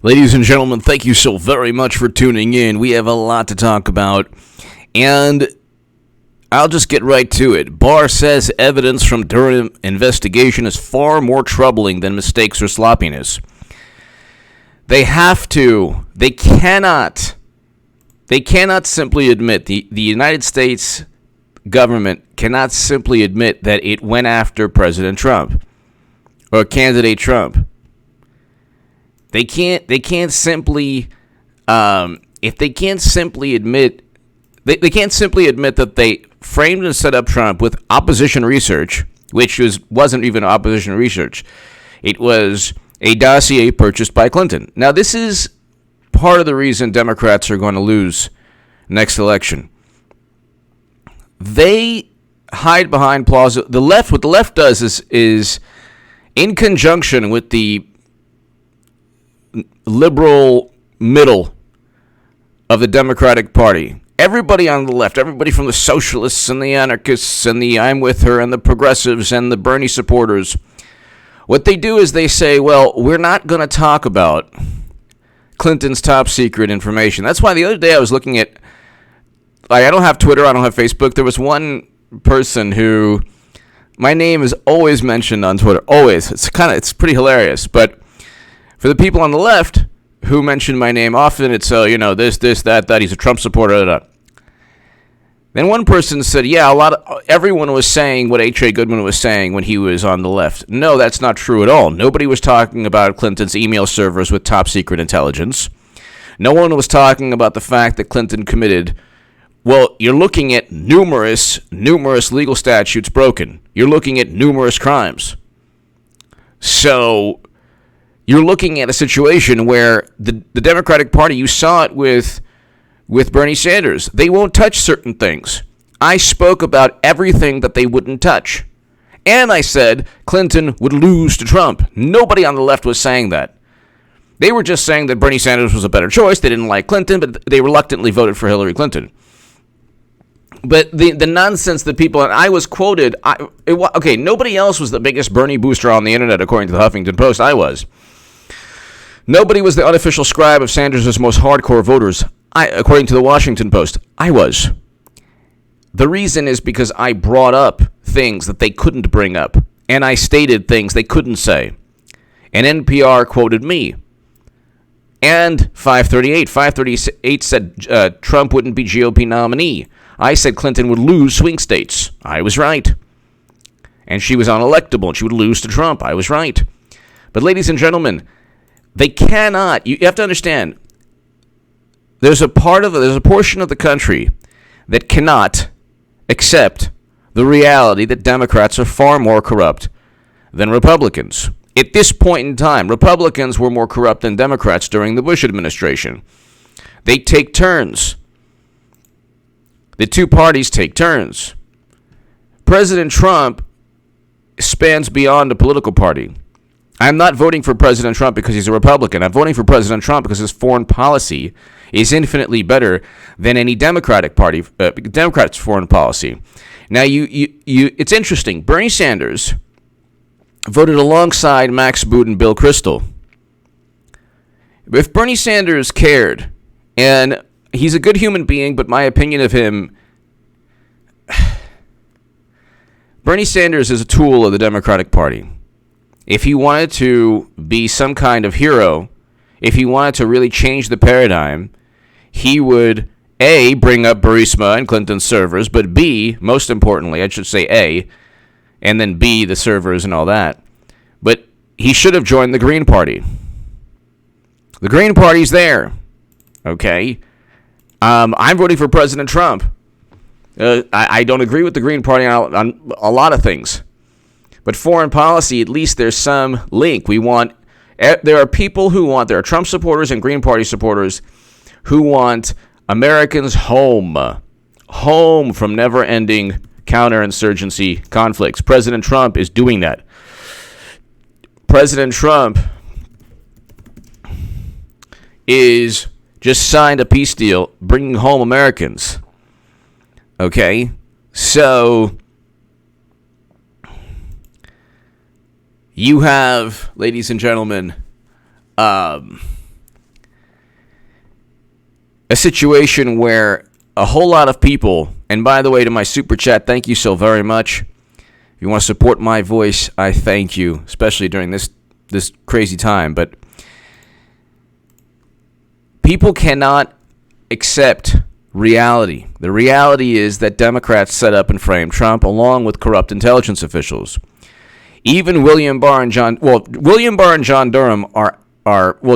Ladies and gentlemen, thank you so very much for tuning in. We have a lot to talk about, and I'll just get right to it. Barr says evidence from Durham investigation is far more troubling than mistakes or sloppiness. They cannot simply admit, the United States government cannot simply admit that it went after President Trump or candidate Trump. They can't simply admit that they framed and set up Trump with opposition research, which wasn't even opposition research. It was a dossier purchased by Clinton. Now, this is part of the reason Democrats are going to lose next election. They hide behind plausible. What the left does is in conjunction with the liberal middle of the Democratic Party. Everybody on the left, everybody from the socialists and the anarchists and the I'm with her and the progressives and the Bernie supporters, what they do is they say, well, we're not going to talk about Clinton's top secret information. That's why the other day I was looking at, I don't have Twitter, I don't have Facebook. There was one person who, my name is always mentioned on Twitter, always. It's pretty hilarious, but for the people on the left who mention my name often, it's, this, that, he's a Trump supporter, da. Then one person said, everyone was saying what H.A. Goodman was saying when he was on the left. No, that's not true at all. Nobody was talking about Clinton's email servers with top secret intelligence. No one was talking about the fact that Clinton committed, well, you're looking at numerous legal statutes broken. You're looking at numerous crimes. So you're looking at a situation where the Democratic Party, you saw it with Bernie Sanders. They won't touch certain things. I spoke about everything that they wouldn't touch. And I said Clinton would lose to Trump. Nobody on the left was saying that. They were just saying that Bernie Sanders was a better choice. They didn't like Clinton, but they reluctantly voted for Hillary Clinton. But the nonsense that people, and I was quoted, nobody else was the biggest Bernie booster on the internet, according to the Huffington Post. I was. Nobody was the unofficial scribe of Sanders' most hardcore voters. According to the Washington Post, I was. The reason is because I brought up things that they couldn't bring up, and I stated things they couldn't say. And NPR quoted me. And 538 said Trump wouldn't be GOP nominee. I said Clinton would lose swing states. I was right. And she was unelectable, and she would lose to Trump. I was right. But ladies and gentlemen, they cannot, you have to understand, there's a portion of the country that cannot accept the reality that Democrats are far more corrupt than Republicans. At this point in time, Republicans were more corrupt than Democrats during the Bush administration. They take turns. The two parties take turns. President Trump spans beyond a political party. I'm not voting for President Trump because he's a Republican. I'm voting for President Trump because his foreign policy is infinitely better than any Democratic Party, Democrats' foreign policy. Now, it's interesting. Bernie Sanders voted alongside Max Boot and Bill Kristol. If Bernie Sanders cared, and he's a good human being, but my opinion of him, Bernie Sanders is a tool of the Democratic Party. If he wanted to be some kind of hero, if he wanted to really change the paradigm, he would, A, bring up Burisma and Clinton's servers, but B, most importantly, I should say A, and then B, the servers and all that. But he should have joined the Green Party. The Green Party's there, okay? I'm voting for President Trump. I don't agree with the Green Party on a lot of things. But foreign policy, at least there's some link. There are Trump supporters and Green Party supporters who want Americans home from never-ending counterinsurgency conflicts. President Trump is doing that. President Trump is just signed a peace deal bringing home Americans. Okay? So you have, ladies and gentlemen, a situation where a whole lot of people, and by the way, to my super chat, thank you so very much. If you want to support my voice, I thank you, especially during this crazy time. But people cannot accept reality. The reality is that Democrats set up and framed Trump along with corrupt intelligence officials. Even William Barr and John Durham are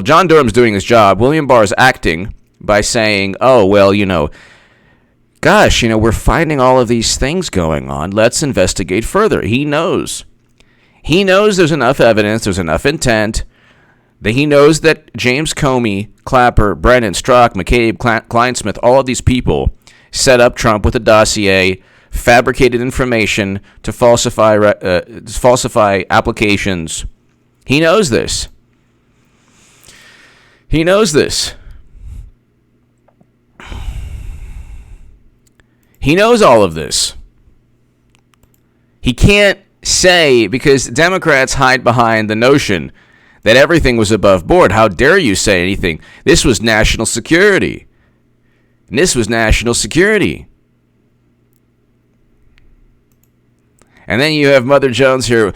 John Durham's doing his job. William Barr is acting by saying, oh, well, gosh, we're finding all of these things going on. Let's investigate further. He knows. He knows there's enough evidence, there's enough intent, that he knows that James Comey, Clapper, Brennan, Strzok, McCabe, Kleinsmith, all of these people set up Trump with a dossier, fabricated information to falsify applications. He knows this. He knows this. He knows all of this. He can't say, because Democrats hide behind the notion that everything was above board. How dare you say anything? This was national security. And this was national security. And then you have Mother Jones here.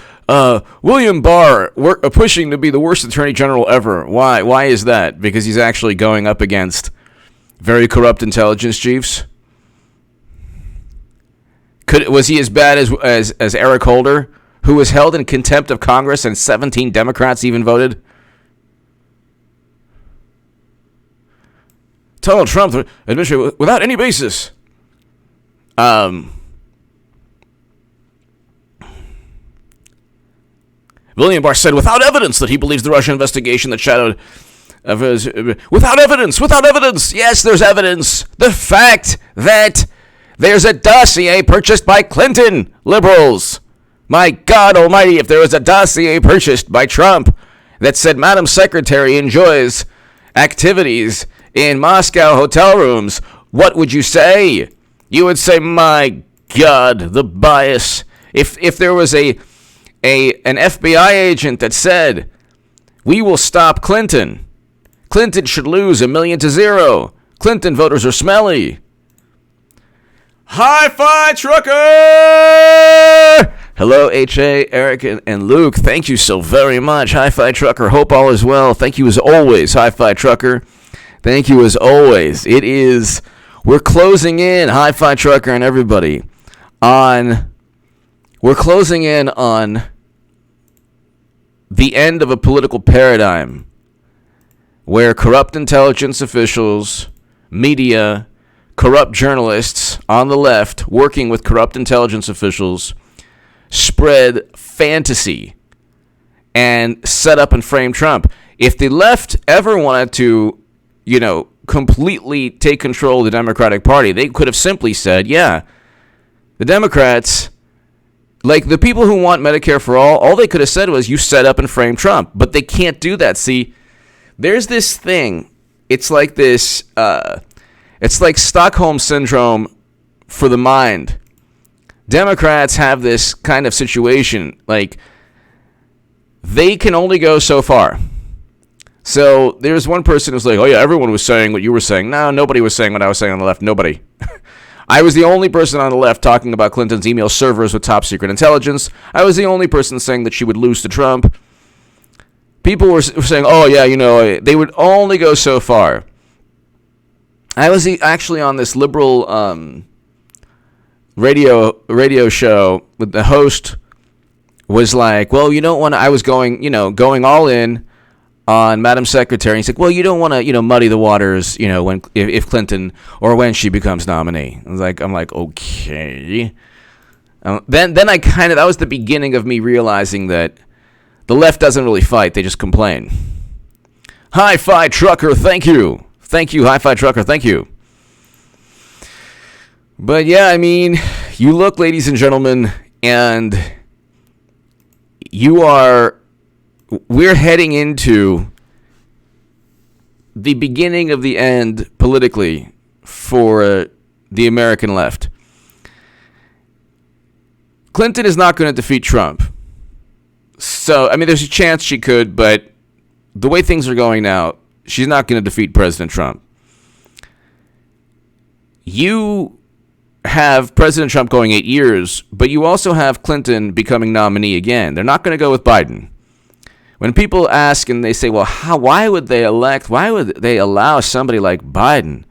William Barr pushing to be the worst attorney general ever. Why? Why is that? Because he's actually going up against very corrupt intelligence chiefs? Was he as bad as Eric Holder, who was held in contempt of Congress and 17 Democrats even voted? Donald Trump administration without any basis. William Barr said without evidence that he believes the Russian investigation that shadowed of his, without evidence. Yes, there's evidence. The fact that there's a dossier purchased by Clinton liberals. My God almighty, if there was a dossier purchased by Trump that said Madam Secretary enjoys activities in Moscow hotel rooms, what would you say? You would say, my God, the bias. If there was an FBI agent that said, we will stop Clinton. Clinton should lose 1,000,000-0. Clinton voters are smelly. Hi-Fi Trucker! Hello, H.A., Eric, and Luke. Thank you so very much. Hi-Fi Trucker. Hope all is well. Thank you as always, Hi-Fi Trucker. Thank you as always. We're closing in, Hi-Fi Trucker and everybody, we're closing in on the end of a political paradigm where corrupt intelligence officials, media, corrupt journalists on the left working with corrupt intelligence officials spread fantasy and set up and frame Trump. If the left ever wanted to, completely take control of the Democratic Party, they could have simply said, yeah, the Democrats, like the people who want Medicare for all they could have said was, you set up and frame Trump. But they can't do that. See, there's this thing. It's like this, it's like Stockholm Syndrome for the mind. Democrats have this kind of situation. Like, they can only go so far. So there's one person who's like, oh yeah, everyone was saying what you were saying. No, nobody was saying what I was saying on the left. Nobody. I was the only person on the left talking about Clinton's email servers with top secret intelligence. I was the only person saying that she would lose to Trump. People were saying, oh yeah, they would only go so far. I was actually on this liberal radio show with the host was like, well, you don't want to, I was going all in on Madam Secretary. He's like, well, you don't want to, muddy the waters, if Clinton or when she becomes nominee. I'm like, okay. Then that was the beginning of me realizing that the left doesn't really fight; they just complain. Hi-Fi Trucker, thank you, Hi-Fi Trucker, thank you. But yeah, I mean, you look, ladies and gentlemen, and we're heading into the beginning of the end politically for the American left. Clinton is not going to defeat Trump. So, I mean, there's a chance she could, but the way things are going now, she's not going to defeat President Trump. you have President Trump going 8 years, but you also have Clinton becoming nominee again. They're not going to go with Biden. When people ask and they say, well, why would they allow somebody like Biden?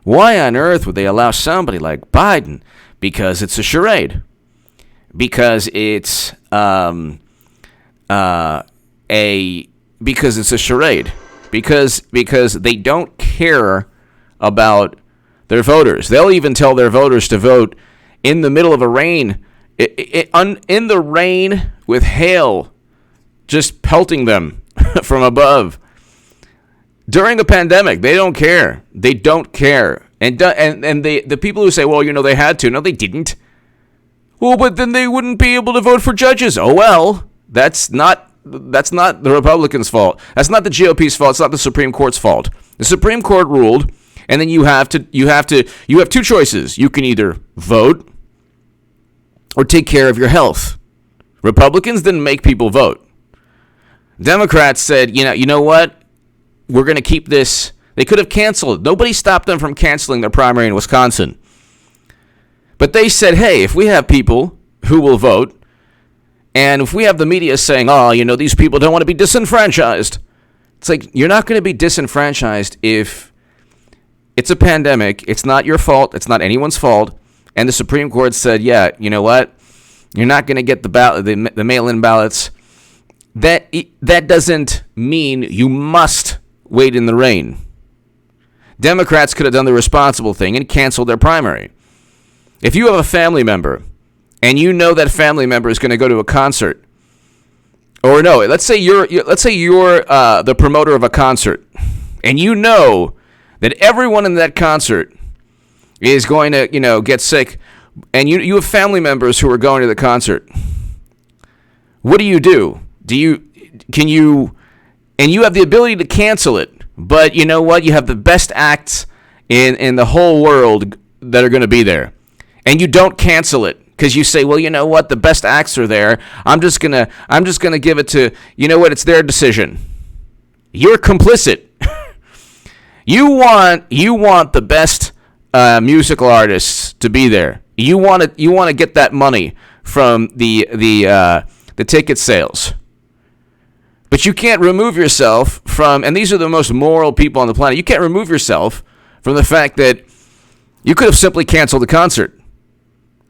Why on earth would they allow somebody like Biden? Because it's a charade. Because it's because it's a charade. Because they don't care about their voters. They'll even tell their voters to vote in the middle of a rain, in the rain with hail just pelting them from above. During a pandemic, they don't care. They don't care. And the people who say, well, they had to. No, they didn't. Well, but then they wouldn't be able to vote for judges. Oh, well, that's not the Republicans' fault. That's not the GOP's fault. It's not the Supreme Court's fault. The Supreme Court ruled, and then you have two choices. You can either vote or take care of your health. Republicans didn't make people vote. Democrats said, you know what? We're going to keep this. They could have canceled. Nobody stopped them from canceling their primary in Wisconsin. But they said, hey, if we have people who will vote, and if we have the media saying, oh, these people don't want to be disenfranchised, it's like, you're not going to be disenfranchised if it's a pandemic. It's not your fault. It's not anyone's fault. And the Supreme Court said, yeah, you know what? You're not going to get the mail-in ballots. That doesn't mean you must wait in the rain. Democrats could have done the responsible thing and canceled their primary. If you have a family member and you know that family member is going to go to a concert, or no, let's say you're the promoter of a concert, and you know that everyone in that concert is going to get sick, and you have family members who are going to the concert. What do? And you have the ability to cancel it, but you know what? You have the best acts in the whole world that are going to be there, and you don't cancel it because you say, well, you know what? The best acts are there. I'm just gonna give it to, it's their decision. You're complicit. You want the best musical artists to be there. You want to get that money from the ticket sales. But you can't remove yourself from, and these are the most moral people on the planet, you can't remove yourself from the fact that you could have simply canceled the concert.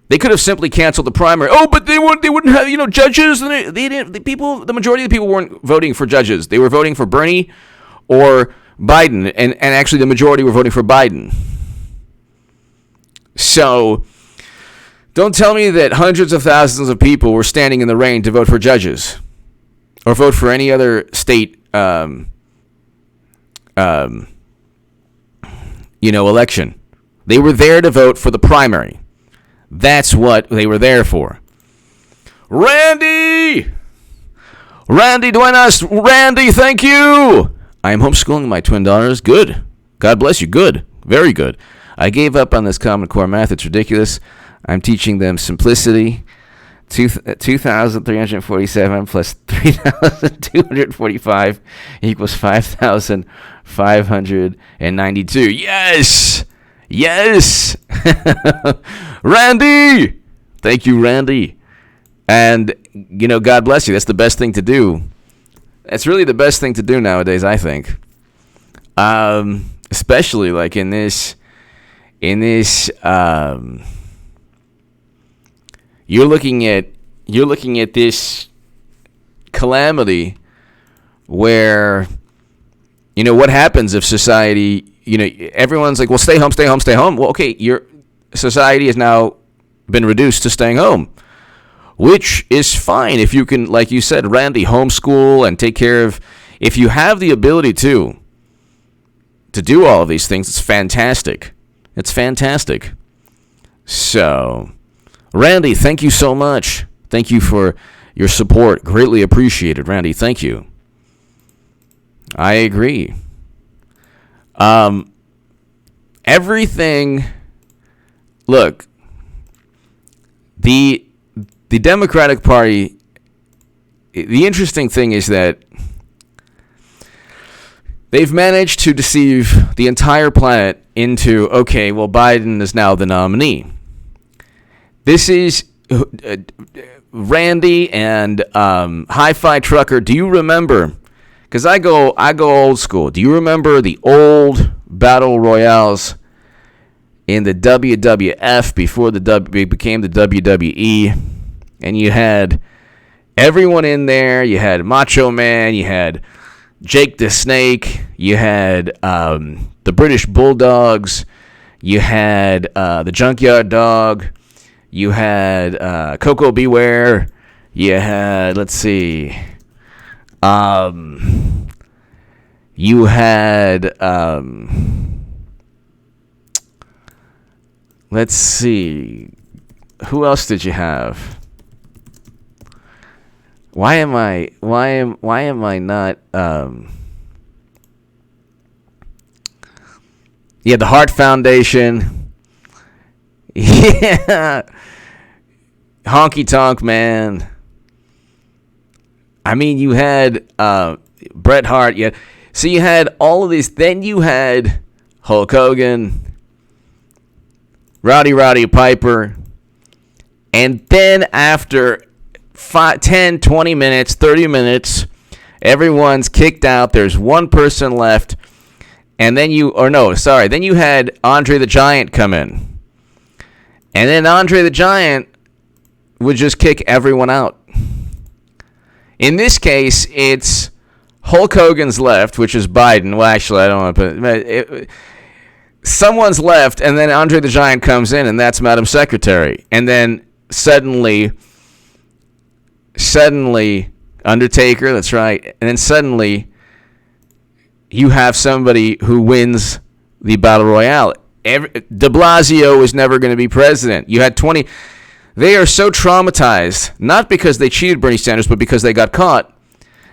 They could have simply canceled the primary. Oh, but they wouldn't have, judges. And the majority of the people weren't voting for judges. They were voting for Bernie or Biden, and actually the majority were voting for Biden. So don't tell me that hundreds of thousands of people were standing in the rain to vote for judges or vote for any other state, election. They were there to vote for the primary. That's what they were there for. Randy, Randy, thank you. I am homeschooling my twin daughters. Good. God bless you. Good. Very good. I gave up on this Common Core math. It's ridiculous. I'm teaching them simplicity. 2,347 plus 3,245 equals 5,592. Yes! Yes! Randy! Thank you, Randy. And, God bless you. That's the best thing to do. That's really the best thing to do nowadays, I think. Especially like in this you're looking at this calamity where what happens if society, everyone's like, well, stay home. Well, okay, your society has now been reduced to staying home, which is fine if you can, like you said, Randy, homeschool and take care of, if you have the ability to do all of these things. It's fantastic. So, Randy, thank you so much. Thank you for your support. Greatly appreciated, Randy. Thank you. I agree. Everything. Look, the Democratic Party. The interesting thing is that They've managed to deceive the entire planet into, okay, well, Biden is now the nominee. This is Randy and Hi-Fi Trucker. Do you remember? Because I go old school. Do you remember the old battle royales in the WWF before it became the WWE? And you had everyone in there. You had Macho Man. You had Jake the Snake. You had the British Bulldogs. You had the Junkyard Dog. You had Coco Beware. You had, let's see, you had, let's see, who else did you have? Why am I not, yeah, the Heart Foundation. Yeah. Honky Tonk Man. I mean, you had Bret Hart. Yeah. So you had all of these. Then you had Hulk Hogan, Roddy Piper. And then after 5, 10, 20 minutes, 30 minutes, everyone's kicked out. There's one person left. And then then you had Andre the Giant come in. And then Andre the Giant would just kick everyone out. In this case, it's Hulk Hogan's left, which is Biden. Well, actually, I don't want to put it. Someone's left, and then Andre the Giant comes in, and that's Madam Secretary. And then suddenly, Undertaker, that's right. And then suddenly, you have somebody who wins the Battle Royale. De Blasio is never going to be president. You had 20... They are so traumatized, not because they cheated Bernie Sanders, but because they got caught,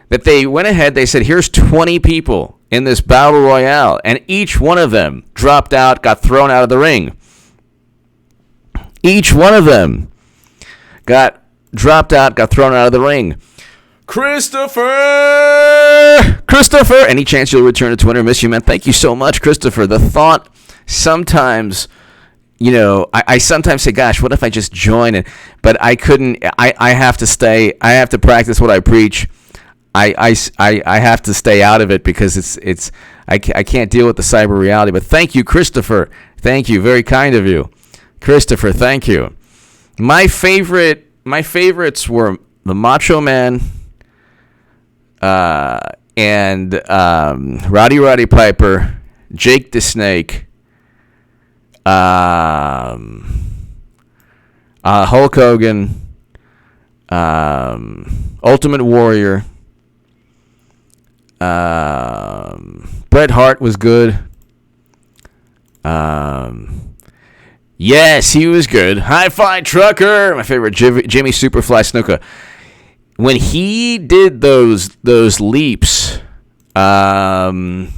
that they went ahead, they said, here's 20 people in this battle royale, and each one of them dropped out, got thrown out of the ring. Each one of them got dropped out, got thrown out of the ring. Christopher! Any chance you'll return to Twitter? Miss you, man. Thank you so much, Christopher. The thought sometimes... I sometimes say, gosh, what if I just join it? But I couldn't. I have to stay. I have to practice what I preach. I have to stay out of it because I can't deal with the cyber reality. But thank you, Christopher. Thank you. Very kind of you. Christopher, thank you. My favorites were the Macho Man and Roddy Piper, Jake the Snake, Hulk Hogan, Ultimate Warrior, Bret Hart was good. Yes, he was good. Hi-Fi Trucker, my favorite, Jimmy Superfly Snuka. When he did those leaps, that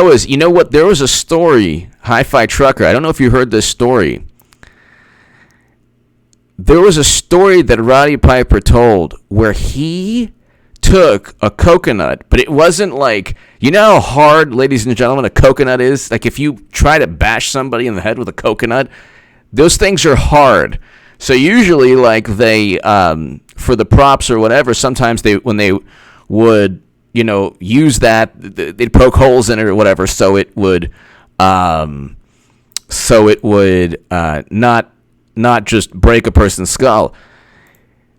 was, you know what? There was a story, Hi-Fi Trucker. I don't know if you heard this story. There was a story that Roddy Piper told where he took a coconut, but it wasn't like, you know how hard, ladies and gentlemen, a coconut is? Like if you try to bash somebody in the head with a coconut, those things are hard. So usually, like they, for the props or whatever, sometimes when they would, use that, they'd poke holes in it or whatever, so it would not just break a person's skull.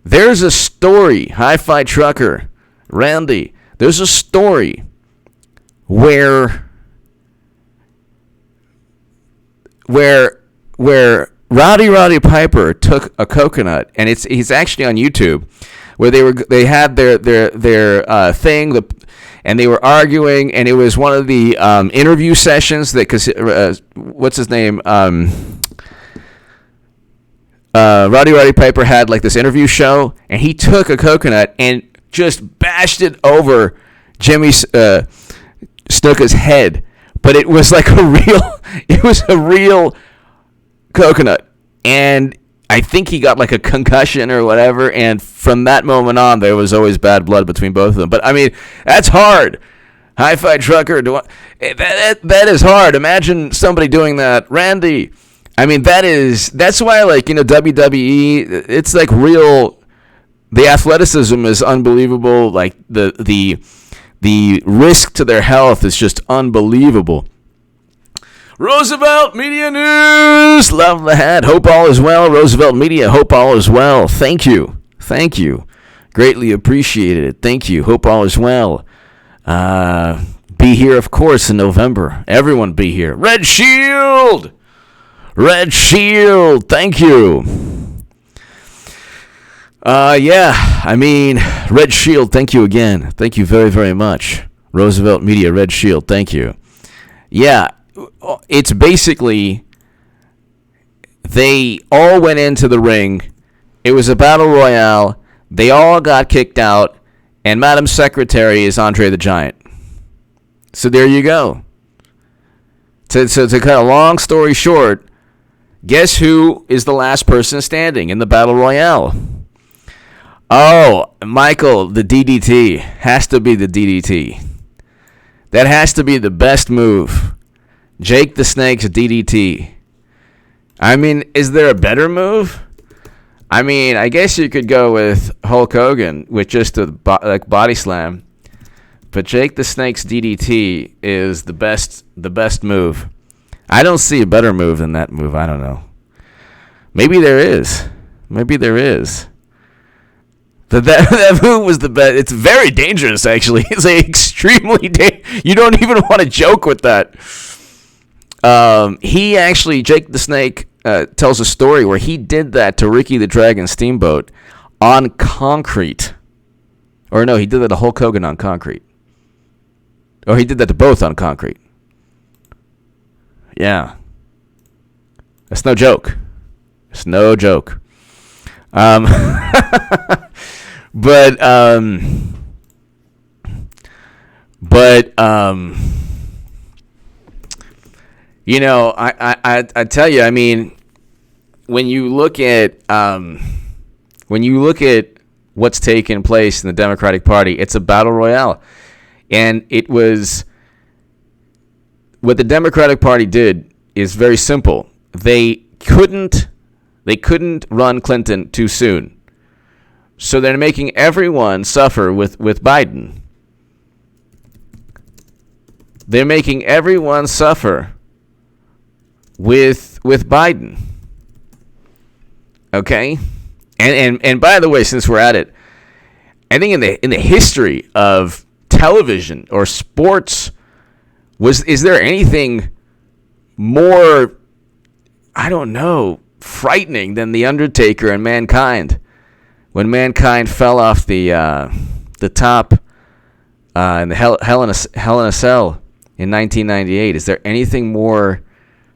There's a story, Hi-Fi Trucker, Randy. There's a story where Roddy Piper took a coconut, and he's actually on YouTube, where they had their thing, and they were arguing, and it was one of the interview sessions that, because what's his name, Roddy Piper had like this interview show, and he took a coconut and just bashed it over Jimmy Snuka's head, but it was like it was a real coconut, and I think he got like a concussion or whatever, and from that moment on, there was always bad blood between both of them. But I mean, that's hard. Hi-Fi Trucker, that is hard. Imagine somebody doing that, Randy. I mean, that's why, like, WWE, it's like real. The athleticism is unbelievable. Like the risk to their health is just unbelievable. Roosevelt Media News. Love the hat. Hope all is well. Roosevelt Media. Hope all is well. Thank you. Greatly appreciated it. Thank you. Hope all is well. Be here, of course, in November. Everyone be here. Red Shield. Thank you. Yeah, I mean, Red Shield, thank you again. Thank you very, very much. Roosevelt Media, Red Shield, thank you. Yeah, it's basically, they all went into the ring. It was a battle royale. They all got kicked out, and Madam Secretary is Andre the Giant. So there you go. To cut a long story short, guess who is the last person standing in the battle royale? Oh, Michael, the DDT. Has to be the DDT. That has to be the best move. Jake the Snake's DDT. I mean, is there a better move? I mean, I guess you could go with Hulk Hogan with just a body slam. But Jake the Snake's DDT is the best move. I don't see a better move than that move. I don't know. Maybe there is. That move was the best. It's very dangerous, actually. It's extremely dangerous. You don't even want to joke with that. Jake the Snake, tells a story where he did that to Ricky the Dragon Steamboat on concrete. Or no, he did that to Hulk Hogan on concrete. Or he did that to both on concrete. Yeah. That's no joke. It's no joke. But I tell you, I mean, when you look at what's taken place in the Democratic Party, it's a battle royale. And it was, what the Democratic Party did is very simple. They couldn't run Clinton too soon. So they're making everyone suffer with Biden. They're making everyone suffer with Biden. Okay? And by the way, since we're at it, I think in the history of television or sports, is there anything more, I don't know, frightening than The Undertaker and Mankind? When Mankind fell off the top in the Hell in a Cell in 1998, is there anything more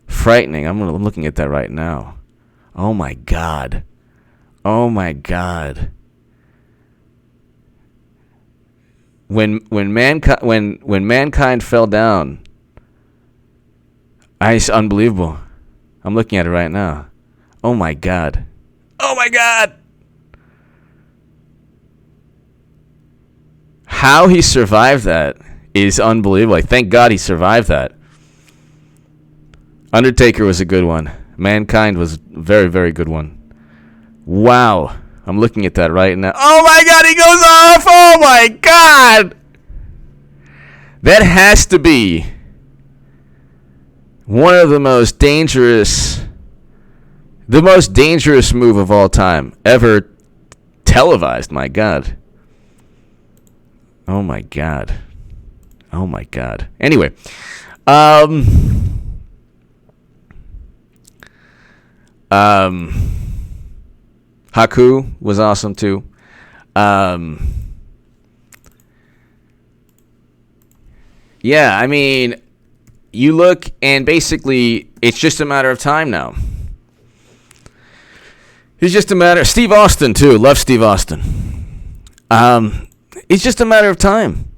frightening? I'm looking at that right now. Oh my God. When Mankind fell down, it's unbelievable. I'm looking at it right now. Oh my God. How he survived that is unbelievable. Like, thank God he survived that. Undertaker was a good one. Mankind was a very, very good one. Wow. I'm looking at that right now. Oh my God, he goes off! Oh my God! That has to be one of the most dangerous move of all time ever televised. My God. Oh my God. Anyway, Haku was awesome too. Yeah, I mean, you look and basically it's just a matter of time now. It's just a matter. Steve Austin too. Love Steve Austin. It's just a matter of time.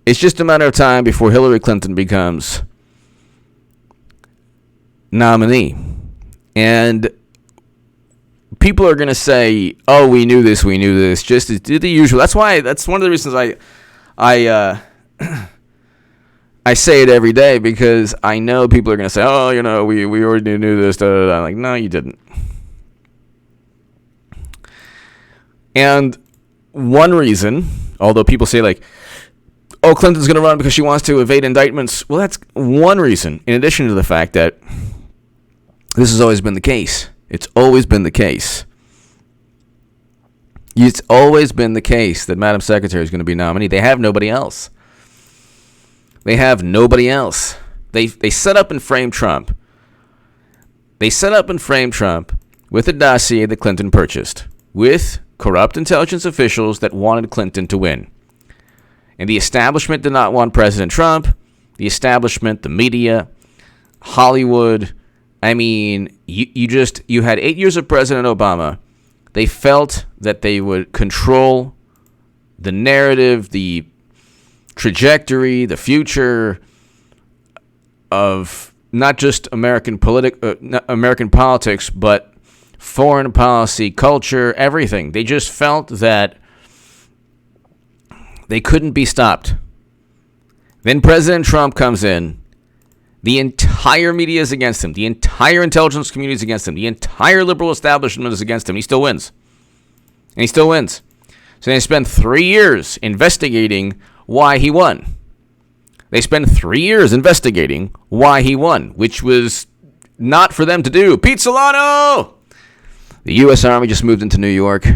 It's just a matter of time before Hillary Clinton becomes nominee. And people are going to say, "Oh, we knew this, just to do the usual." That's one of the reasons I I say it every day, because I know people are going to say, "Oh, we already knew this." I'm like, no, you didn't. And one reason, although people say like, "Oh, Clinton's going to run because she wants to evade indictments," well, that's one reason. In addition to the fact that this has always been the case. It's always been the case. It's always been the case that Madam Secretary is going to be nominee. They have nobody else. They set up and framed Trump. They set up and framed Trump with a dossier that Clinton purchased, with corrupt intelligence officials that wanted Clinton to win. And the establishment did not want President Trump. The establishment, the media, Hollywood. I mean, you had 8 years of President Obama. They felt that they would control the narrative, the trajectory, the future of not just American politics, but foreign policy, culture, everything. They just felt that they couldn't be stopped. Then President Trump comes in. The entire media is against him. The entire intelligence community is against him. The entire liberal establishment is against him. He still wins. And he still wins. So they spend 3 years investigating why he won. They spend 3 years investigating why he won, which was not for them to do. Pete Solano! The U.S. Army just moved into New York.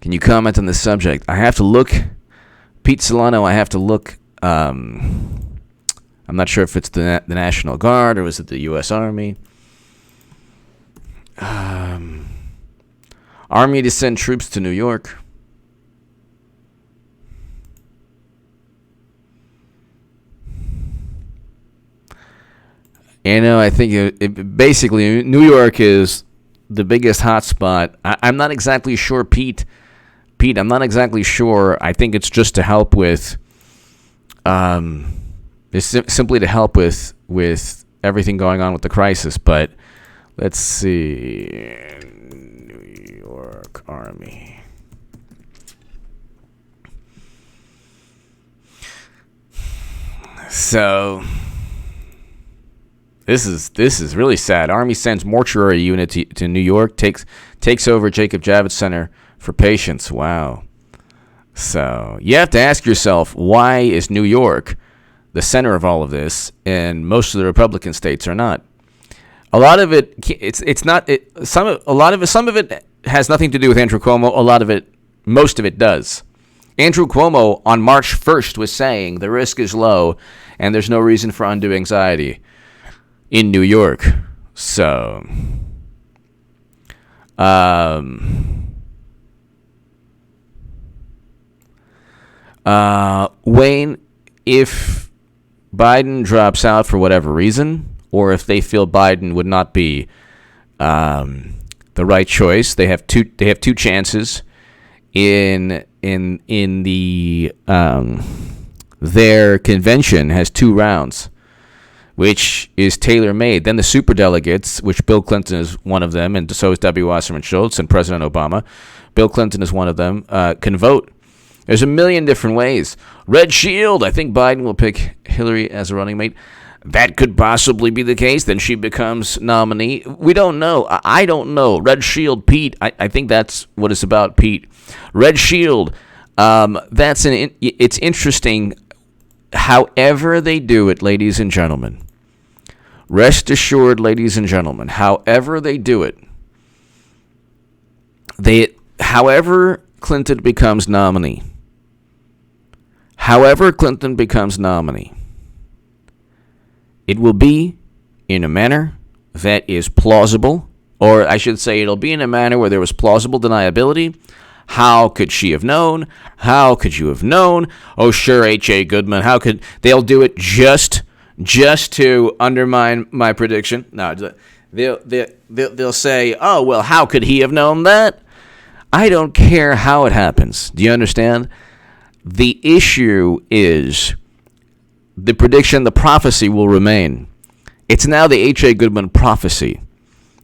Can you comment on this subject? I have to look. Pete Solano, I have to look. I'm not sure if it's the National Guard or was it the U.S. Army. Army to send troops to New York. I think basically New York is the biggest hotspot. I'm not exactly sure, Pete. I'm not exactly sure. I think it's just to help with, it's simply to help with everything going on with the crisis. But let's see, New York Army. So this is really sad. Army sends mortuary unit to New York, takes over Jacob Javits Center for patients. Wow. So you have to ask yourself, why is New York the center of all of this, and most of the Republican states are not? A lot of it, it's not. Some of it has nothing to do with Andrew Cuomo. Most of it does. Andrew Cuomo on March 1st was saying the risk is low, and there's no reason for undue anxiety in New York. So, Wayne, if Biden drops out for whatever reason, or if they feel Biden would not be the right choice, they have two chances in the their convention has 2 rounds, which is tailor-made. Then the superdelegates, which Bill Clinton is one of them, and so is W. Wasserman Schultz and President Obama. Bill Clinton is one of them, can vote. There's a million different ways. Red Shield, I think Biden will pick Hillary as a running mate. That could possibly be the case. Then she becomes nominee. We don't know. I don't know. Red Shield, Pete. I think that's what it's about, Pete. Red Shield. It's interesting. However they do it, ladies and gentlemen. Rest assured, ladies and gentlemen. However they do it. However Clinton becomes nominee. It will be in a manner that is plausible, or I should say it'll be in a manner where there was plausible deniability. How could she have known? How could you have known? Oh, sure, H.A. Goodman. How could they'll do it just to undermine my prediction? No, they'll say, oh, well, how could he have known that? I don't care how it happens. Do you understand? The issue is the prediction, the prophecy will remain. It's now the H.A. Goodman prophecy.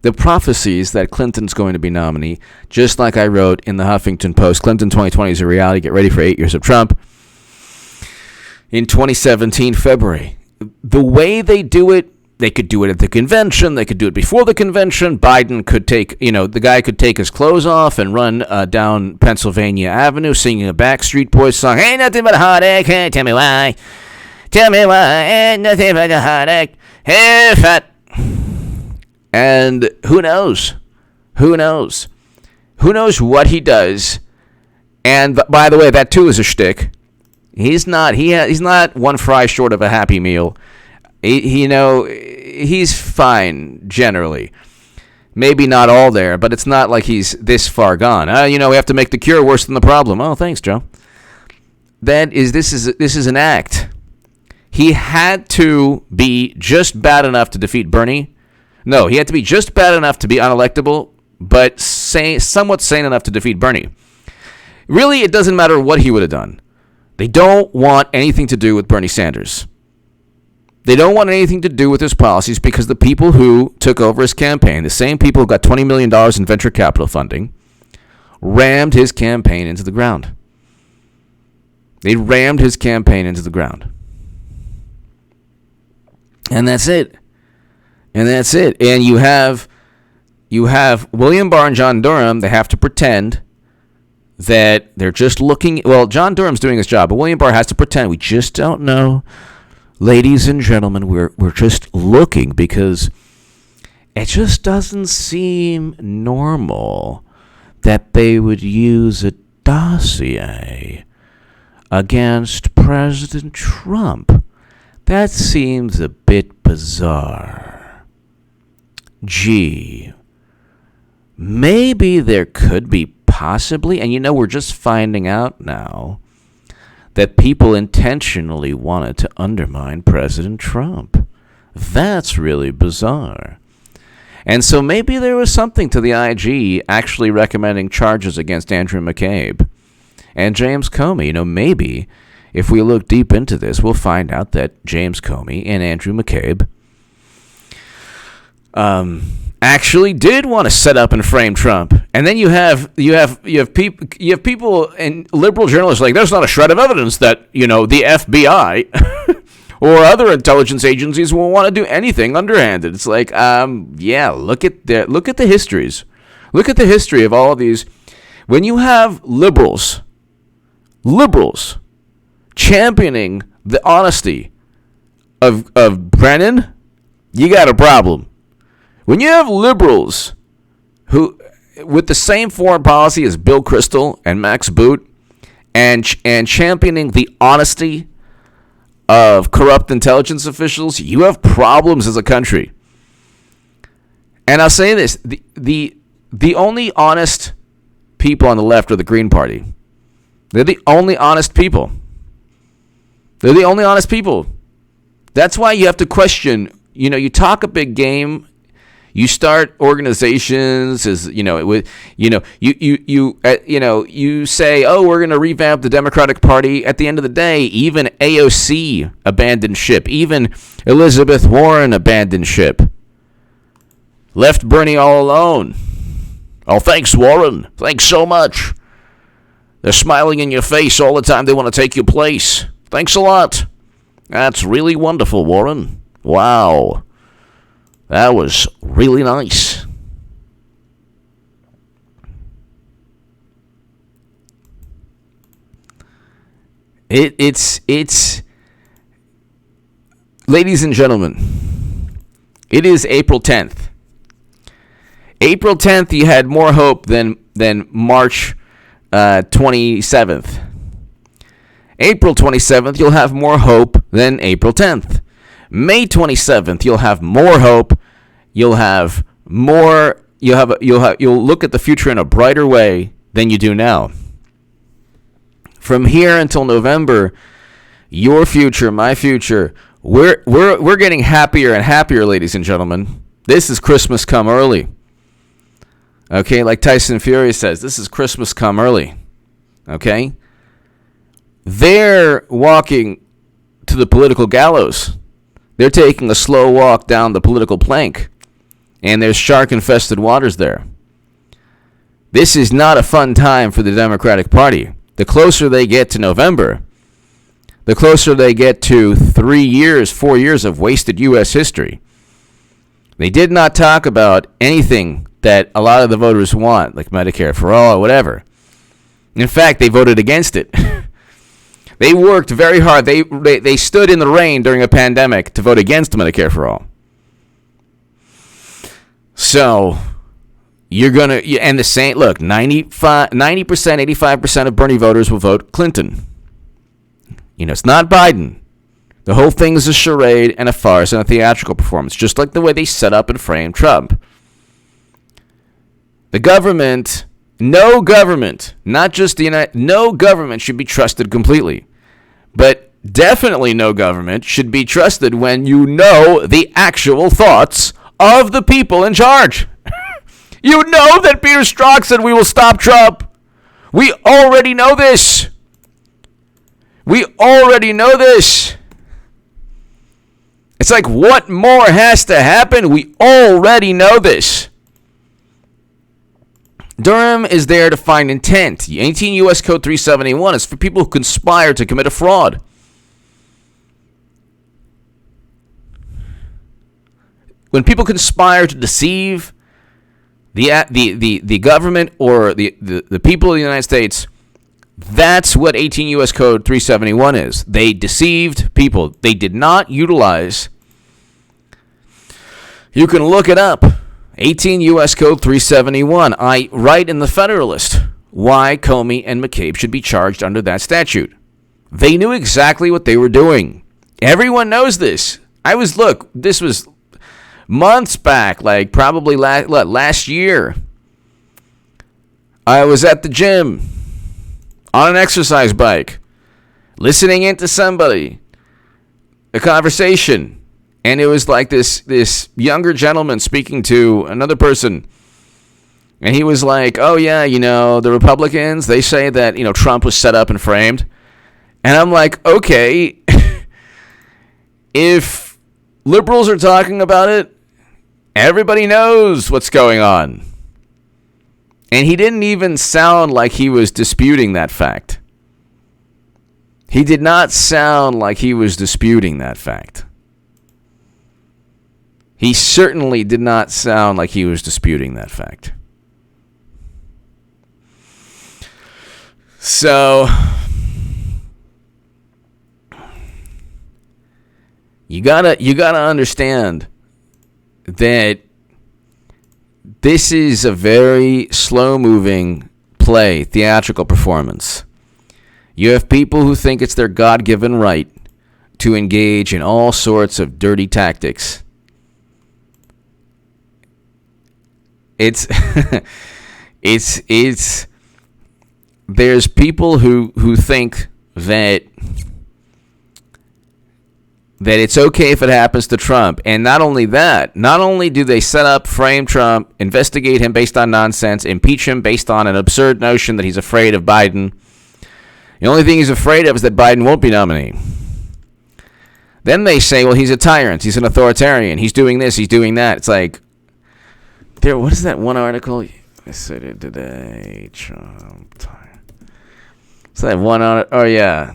the prophecies that Clinton's going to be nominee, just like I wrote in the Huffington Post. Clinton 2020 is a reality. Get ready for 8 years of Trump. In 2017, February. The way they do it, they could do it at the convention. They could do it before the convention. Biden could take, the guy could take his clothes off and run down Pennsylvania Avenue singing a Backstreet Boys song. Ain't nothing but a heartache. Hey, tell me why. Tell me why. Ain't nothing but a heartache. Hey, fat. And who knows? Who knows? Who knows what he does? And by the way, that too is a shtick. He's not. He's not one fry short of a Happy Meal. He's fine generally. Maybe not all there, but it's not like he's this far gone. We have to make the cure worse than the problem. Oh, thanks, Joe. This is an act. He had to be just bad enough to defeat Bernie. No, he had to be just bad enough to be unelectable, but somewhat sane enough to defeat Bernie. Really, it doesn't matter what he would have done. They don't want anything to do with Bernie Sanders. They don't want anything to do with his policies because the people who took over his campaign, the same people who got $20 million in venture capital funding, rammed his campaign into the ground. They rammed his campaign into the ground. And that's it. And you have William Barr and John Durham. They have to pretend that they're just looking. Well, John Durham's doing his job, but William Barr has to pretend we just don't know. Ladies and gentlemen, we're just looking because it just doesn't seem normal that they would use a dossier against President Trump. That seems a bit bizarre. Gee, maybe there could be possibly, and we're just finding out now that people intentionally wanted to undermine President Trump. That's really bizarre. And so maybe there was something to the IG actually recommending charges against Andrew McCabe and James Comey. Maybe if we look deep into this, we'll find out that James Comey and Andrew McCabe actually did want to set up and frame Trump. And then you have people and liberal journalists like, there's not a shred of evidence that the FBI or other intelligence agencies will want to do anything underhanded. It's like, look at the histories. Look at the history of all of these. When you have liberals championing the honesty of Brennan, you got a problem. When you have liberals who, with the same foreign policy as Bill Kristol and Max Boot, and championing the honesty of corrupt intelligence officials, you have problems as a country. And I'll say this: the only honest people on the left are the Green Party. They're the only honest people. They're the only honest people. That's why you have to question. You talk a big game. You start organizations you say, oh, we're going to revamp the Democratic Party. At the end of the day, even AOC abandoned ship. Even Elizabeth Warren abandoned ship. Left Bernie all alone. Oh, thanks, Warren. Thanks so much. They're smiling in your face all the time. They want to take your place. Thanks a lot. That's really wonderful, Warren. Wow. That was really nice. It's ladies and gentlemen, it is April 10th. April 10th, you had more hope than March 27th. April 27th, you'll have more hope than April 10th. May 27th, you'll have more hope. You'll look at the future in a brighter way than you do now. From here until November, your future, my future, we're getting happier and happier, ladies and gentlemen. This is Christmas come early. Okay, like Tyson Fury says, this is Christmas come early. Okay? They're walking to the political gallows. They're taking a slow walk down the political plank. and there's shark-infested waters there. This is not a fun time for the Democratic Party. The closer they get to November, the closer they get to 4 years of wasted U.S. history. They did not talk about anything that a lot of the voters want, like Medicare for all or whatever. In fact, they voted against it. They worked very hard. They stood in the rain during a pandemic to vote against Medicare for all. So you're going to, and the same, look, 90%, 85% of Bernie voters will vote Clinton. It's not Biden. The whole thing is a charade and a farce and a theatrical performance, just like the way they set up and framed Trump. The government, no government, not just no government should be trusted completely. But definitely no government should be trusted when you know the actual thoughts of the people in charge. You know that Peter Strzok said we will stop Trump. We already know this. We already know this. It's like, what more has to happen? We already know this. Durham is there to find intent. 18 U.S. Code 371 is for people who conspire to commit a fraud. When people conspire to deceive the government or the people of the United States, that's what 18 U.S. Code 371 is. They deceived people. They did not utilize. You can look it up. 18 U.S. Code 371. I write in the Federalist why Comey and McCabe should be charged under that statute. They knew exactly what they were doing. Everyone knows this. This was months back, like probably last year. I was at the gym on an exercise bike, listening into somebody, a conversation. And it was like this younger gentleman speaking to another person. And he was like, oh, yeah, the Republicans, they say that, Trump was set up and framed. And I'm like, okay, if liberals are talking about it, everybody knows what's going on. And he didn't even sound like he was disputing that fact. He did not sound like he was disputing that fact. He certainly did not sound like he was disputing that fact. So, you gotta understand that this is a very slow-moving play, theatrical performance. You have people who think it's their God-given right to engage in all sorts of dirty tactics. It's there's people who think that it's okay if it happens to Trump. And not only that, not only do they set up, frame Trump, investigate him based on nonsense, impeach him based on an absurd notion that he's afraid of Biden. The only thing he's afraid of is that Biden won't be nominated. Then they say, well, he's a tyrant, he's an authoritarian, he's doing this, he's doing that. It's like, what is that one article? I said it today. Trump. It's that one article. Oh, yeah.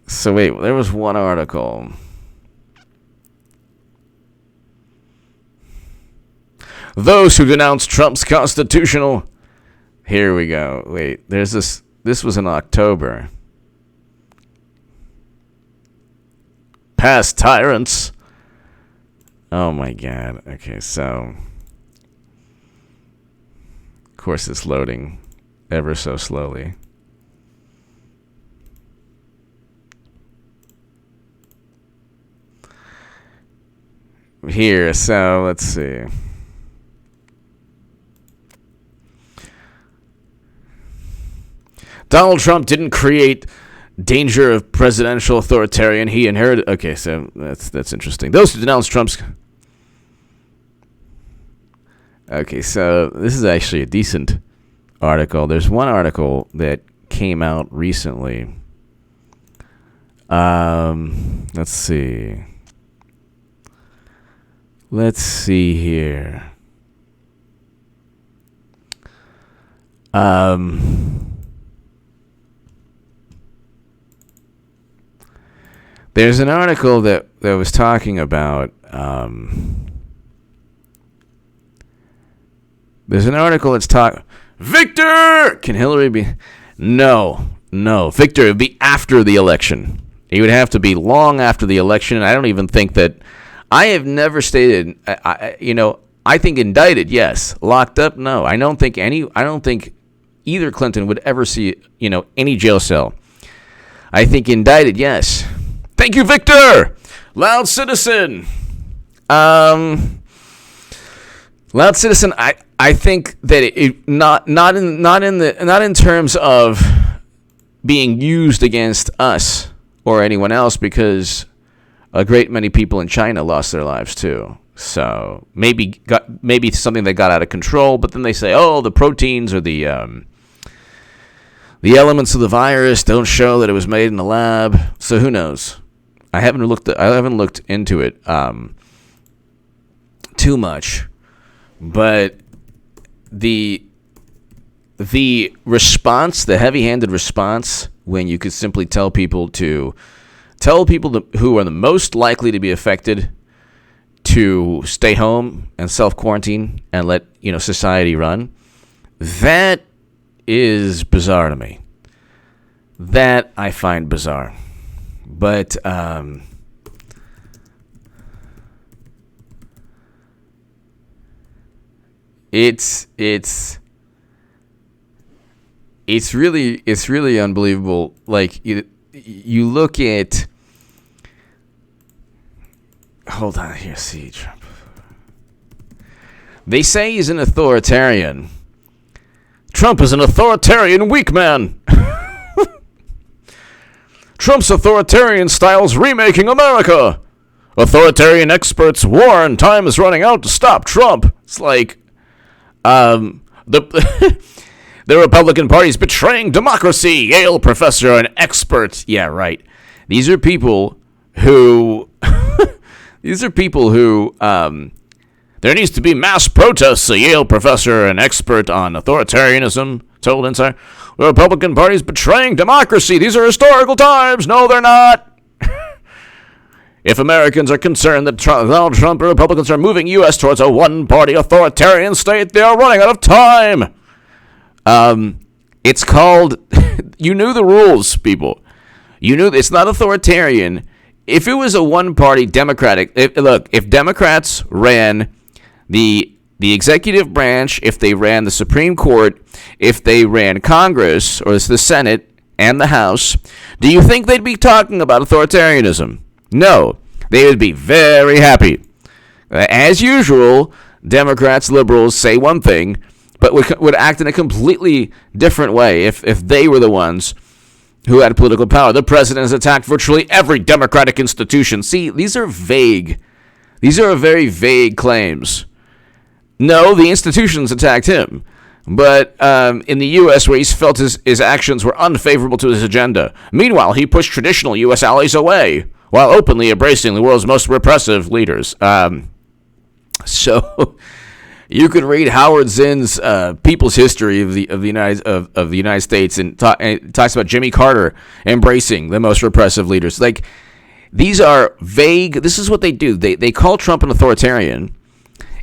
So, wait. There was one article. Those who denounce Trump's constitutional. Here we go. Wait. There's this. This was in October. Past tyrants. Oh my God. Okay, so of course it's loading ever so slowly. Here, so let's see. Donald Trump didn't create danger of presidential authoritarian. He inherited. Okay, so that's interesting. Those who denounce Trump's. Okay, so this is actually a decent article. There's one article that came out recently. Let's see. Let's see here. There's an article that was talking about. There's an article that's Victor! Can Hillary be? No. Victor would be after the election. He would have to be long after the election. And I don't even think that. I have never stated. I think indicted, yes. Locked up, no. I don't think either Clinton would ever see, any jail cell. I think indicted, yes. Thank you, Victor. Loud Citizen. Loud Citizen. I think that it not in terms of being used against us or anyone else, because a great many people in China lost their lives too. So maybe something that got out of control, but then they say, oh, the proteins or the elements of the virus don't show that it was made in the lab. So who knows? I haven't looked into it too much, but the response, the heavy-handed response, when you could simply tell people who are the most likely to be affected to stay home and self-quarantine and let society run, that is bizarre to me. That I find bizarre. But it's really unbelievable. Like you look at. Hold on here, see Trump. They say he's an authoritarian. Trump is an authoritarian weak man. Trump's authoritarian style's remaking America. Authoritarian experts warn time is running out to stop Trump. It's like, the Republican Party's betraying democracy. Yale professor and expert. Yeah, right. These are people who, there needs to be mass protests. A Yale professor and expert on authoritarianism told Insider. The Republican Party's betraying democracy. These are historical times. No, they're not. If Americans are concerned that Donald Trump and Republicans are moving U.S. towards a one-party authoritarian state, they are running out of time. It's called, you knew the rules, people. You knew it's not authoritarian. If it was a one-party Democratic, if Democrats ran the executive branch, if they ran the Supreme Court, if they ran Congress, or the Senate and the House, do you think they'd be talking about authoritarianism? No. They would be very happy. As usual, Democrats, liberals say one thing, but would act in a completely different way if they were the ones who had political power. The president has attacked virtually every democratic institution. See, these are vague. These are very vague claims. No, the institutions attacked him. But in the U.S., where he's felt his actions were unfavorable to his agenda. Meanwhile, he pushed traditional U.S. allies away while openly embracing the world's most repressive leaders. So you could read Howard Zinn's People's History of the United States, and it talks about Jimmy Carter embracing the most repressive leaders. like These are vague. This is what they do. They call Trump an authoritarian,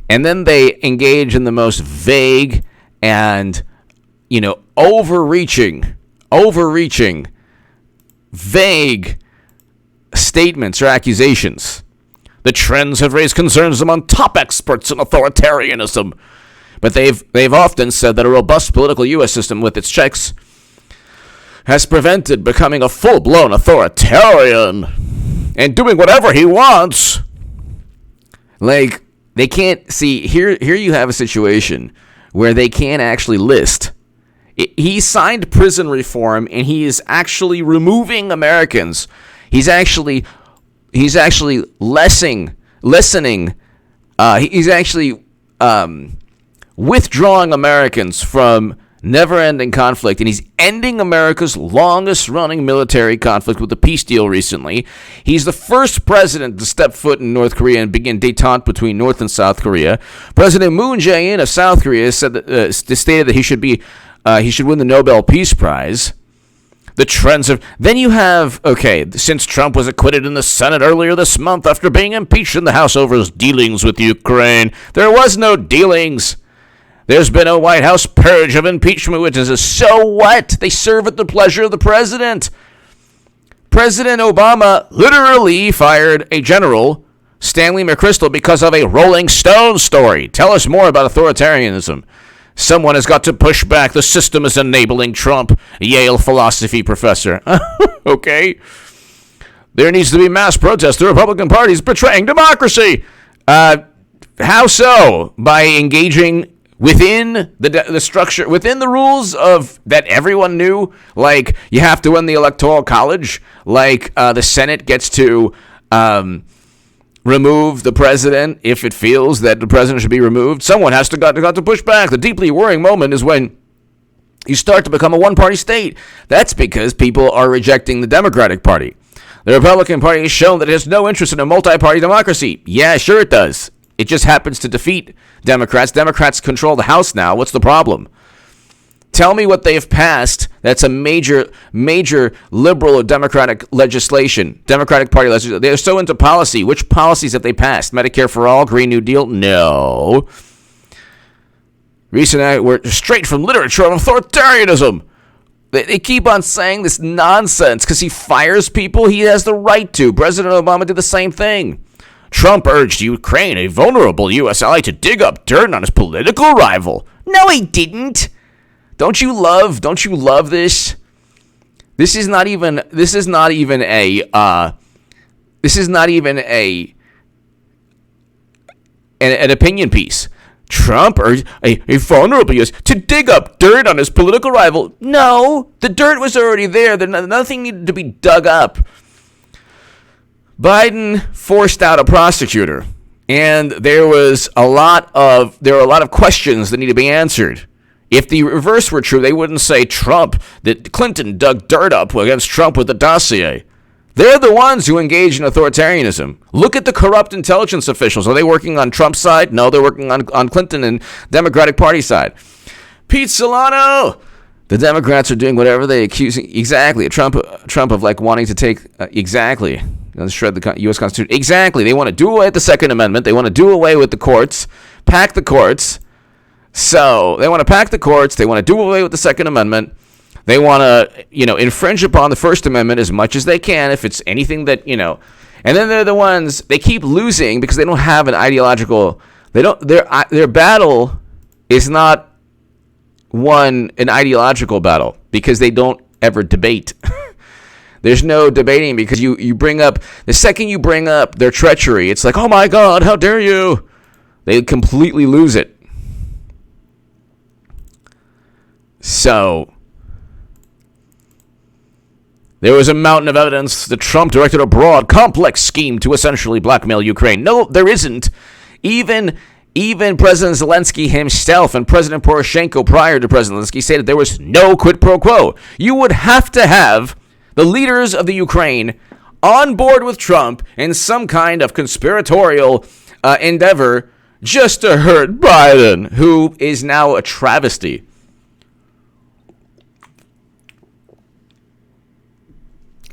and then they engage in the most vague and, overreaching, vague statements or accusations. The trends have raised concerns among top experts in authoritarianism, but they've often said that a robust political U.S. system with its checks has prevented becoming a full-blown authoritarian and doing whatever he wants. Like, they can't see here you have a situation where they can't actually list. He signed prison reform, and he is actually removing Americans. He's actually listening. He's actually withdrawing Americans from never-ending conflict, and he's ending America's longest-running military conflict with a peace deal recently. He's the first president to step foot in North Korea and begin détente between North and South Korea. President Moon Jae-in of South Korea stated that he should win the Nobel Peace Prize. The trends of... Then you have, since Trump was acquitted in the Senate earlier this month after being impeached in the House over his dealings with Ukraine, there was no dealings. There's been a White House purge of impeachment witnesses. So what? They serve at the pleasure of the president. President Obama literally fired a general, Stanley McChrystal, because of a Rolling Stone story. Tell us more about authoritarianism. Someone has got to push back. The system is enabling Trump. Yale philosophy professor. Okay. There needs to be mass protest. The Republican Party is betraying democracy. How so? By engaging within the structure, within the rules of that everyone knew, like you have to win the Electoral College, like the Senate gets to remove the president if it feels that the president should be removed. Someone has got to push back. The deeply worrying moment is when you start to become a one-party state. That's because people are rejecting the Democratic Party. The Republican Party has shown that it has no interest in a multi-party democracy. Yeah, sure it does. It just happens to defeat Democrats. Democrats control the House now. What's the problem? Tell me what they have passed that's a major liberal or Democratic legislation, Democratic Party legislation. They're so into policy. Which policies have they passed? Medicare for all, Green New Deal? No. Recent were straight from literature on authoritarianism. They keep on saying this nonsense because he fires people. He has the right to. President Obama did the same thing. Trump urged Ukraine, a vulnerable U.S. ally, to dig up dirt on his political rival. No, he didn't. Don't you love this? This is not even an opinion piece. Trump urged a vulnerable U.S. to dig up dirt on his political rival. No, the dirt was already there. Nothing needed to be dug up. Biden forced out a prosecutor, and there were a lot of questions that need to be answered. If the reverse were true, they wouldn't say that Clinton dug dirt up against Trump with the dossier. They're the ones who engage in authoritarianism. Look at the corrupt intelligence officials. Are they working on Trump's side? No, they're working on Clinton and Democratic Party side. Pete Solano! The Democrats are doing whatever they accuse. Exactly. Trump of wanting to take... exactly. Shred the U.S. Constitution. Exactly. They want to do away with the Second Amendment. They want to do away with the courts. Pack the courts. So they want to pack the courts. They want to do away with the Second Amendment. They want to, infringe upon the First Amendment as much as they can if it's anything that, And then they're the ones, they keep losing because they don't have an ideological, their battle is not an ideological battle because they don't ever debate. There's no debating because you bring up, the second you bring up their treachery, it's like, oh my God, how dare you? They completely lose it. So, there was a mountain of evidence that Trump directed a broad, complex scheme to essentially blackmail Ukraine. No, there isn't. Even President Zelensky himself and President Poroshenko prior to President Zelensky stated there was no quid pro quo. You would have to have the leaders of the Ukraine on board with Trump in some kind of conspiratorial endeavor just to hurt Biden, who is now a travesty.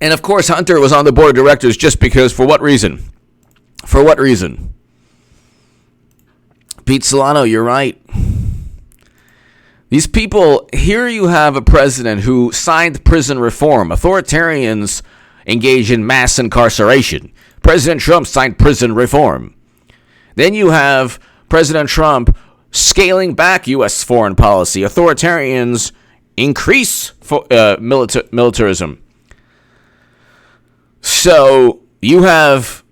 And of course, Hunter was on the board of directors just because, for what reason? For what reason? Pete Solano, you're right. These people, here you have a president who signed prison reform. Authoritarians engage in mass incarceration. President Trump signed prison reform. Then you have President Trump scaling back U.S. foreign policy. Authoritarians increase militarism. So we have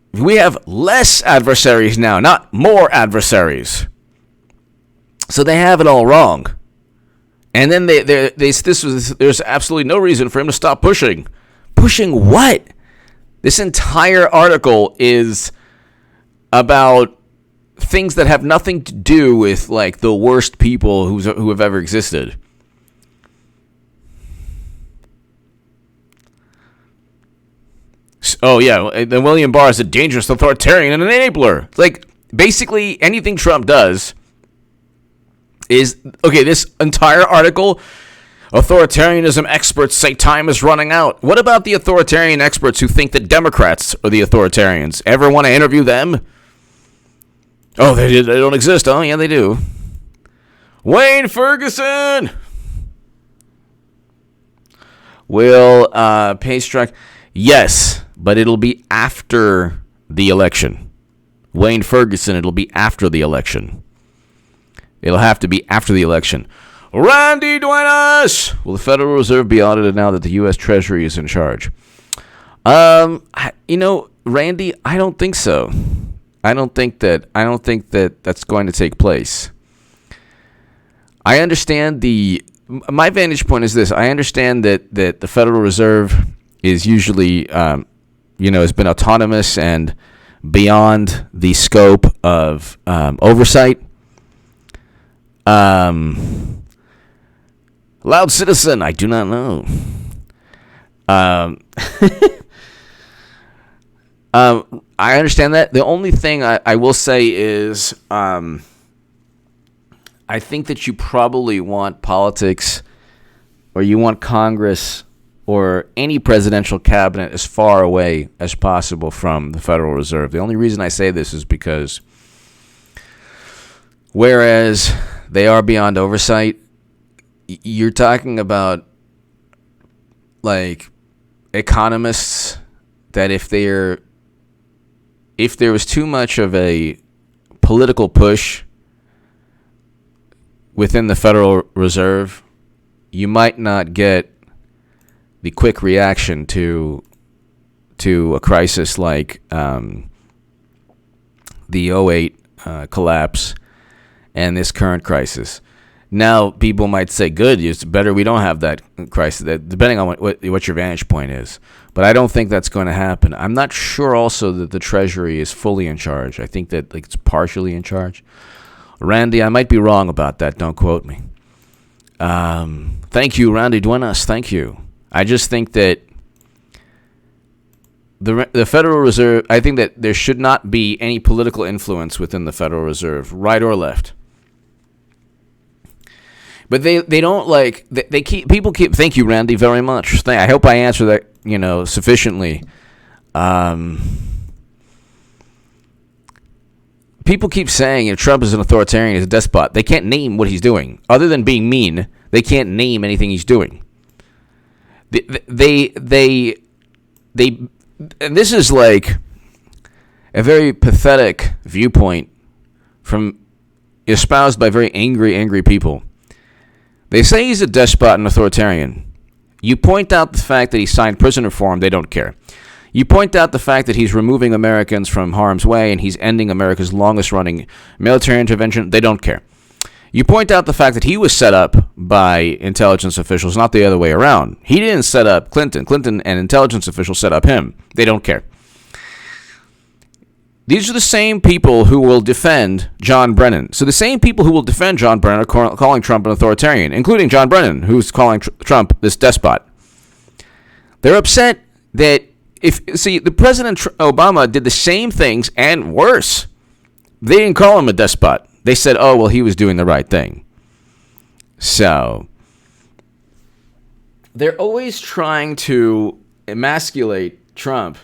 less adversaries now, not more adversaries. So they have it all wrong. And then there's absolutely no reason for him to stop pushing. Pushing what? This entire article is about things that have nothing to do with the worst people who have ever existed. oh yeah, then William Barr is a dangerous authoritarian and an enabler. It's like basically anything Trump does is okay. This entire article, authoritarianism experts say time is running out. What about the authoritarian experts who think that Democrats are the authoritarians? Ever want to interview them? Oh, they don't exist. Oh yeah, they do. Wayne Ferguson will pay strike. Yes, but it'll be after the election. Wayne Ferguson, it'll be after the election. It'll have to be after the election. Randy Duenas! Will the Federal Reserve be audited now that the U.S. Treasury is in charge? Randy, I don't think so. I don't think that that's going to take place. I understand my vantage point is this. I understand that the Federal Reserve is usually, has been autonomous and beyond the scope of oversight. Loud citizen, I do not know. I understand that. The only thing I will say is I think that you probably want politics or you want Congress or any presidential cabinet as far away as possible from the Federal Reserve. The only reason I say this is because whereas they are beyond oversight, you're talking about like economists that if there was too much of a political push within the Federal Reserve, you might not get the quick reaction to a crisis like the 2008 collapse and this current crisis. Now, people might say, good, it's better we don't have that crisis, depending on what your vantage point is. But I don't think that's going to happen. I'm not sure also that the Treasury is fully in charge. I think that it's partially in charge. Randy, I might be wrong about that. Don't quote me. Thank you, Randy Duenas. Thank you. I just think that the Federal Reserve, I think that there should not be any political influence within the Federal Reserve, right or left. But they don't like they keep people keep. Thank you, Randy, very much. I hope I answer that sufficiently. People keep saying Trump is an authoritarian, he's a despot. They can't name what he's doing, other than being mean. They can't name anything he's doing. They and this is like a very pathetic viewpoint from espoused by very angry people. They say he's a despot and authoritarian. You point out the fact that he signed prison reform, they don't care. You point out the fact that he's removing Americans from harm's way and he's ending America's longest-running military intervention, they don't care. You point out the fact that he was set up by intelligence officials, not the other way around. He didn't set up Clinton. Clinton and intelligence officials set up him. They don't care. These are the same people who will defend John Brennan. So the same people who will defend John Brennan are calling Trump an authoritarian, including John Brennan, who's calling Trump this despot. They're upset that the President Obama did the same things and worse. They didn't call him a despot. They said, oh, well, he was doing the right thing. So they're always trying to emasculate Trump.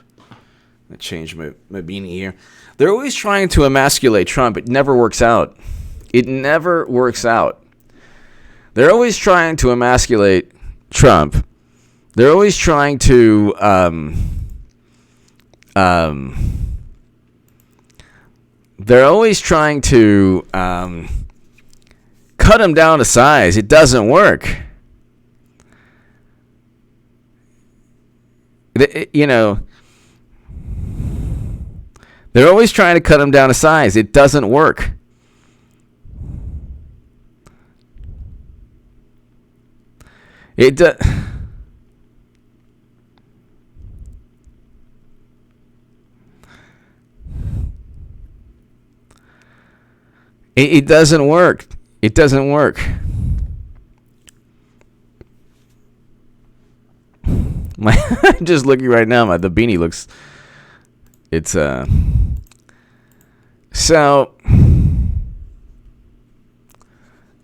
I changed my beanie here. They're always trying to emasculate Trump. It never works out. It never works out. They're always trying to emasculate Trump. They're always trying to cut him down to size. It doesn't work. They're always trying to cut him down to size. It doesn't work. It doesn't work. It doesn't work. I'm just looking right now. The beanie looks. It's So.